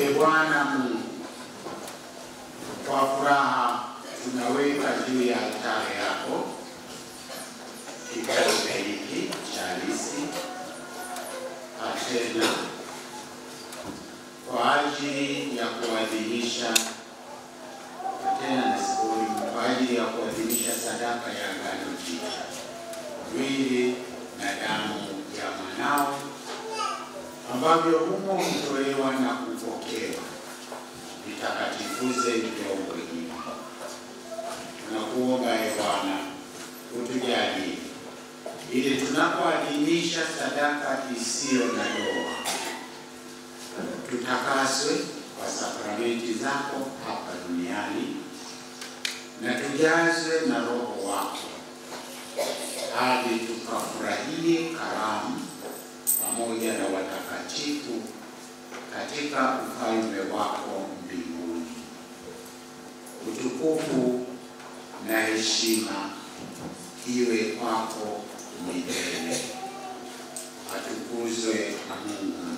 Bwana Mungu, kwa furaha tunaweka juu ya altare yako kikombe hiki cha halisi Atena kwa ajili ya kuadhimisha sadaka ya agano jipya, mwili na damu ya mwanao ambavyo humo hutolewa na kupokewa. Vitakatifuze vyombo hivi. Tunakuomba Bwana utujalie ili tunapoadhimisha sadaka isiyo na doa tutakaswe kwa sakramenti zako hapa duniani na tujazwe na Roho wako hadi tukafurahie karamu pamoja na watakatifu katika ufalme wako mbinguni. Utukufu na heshima iwe kwako milele. Atukuzwe Mungu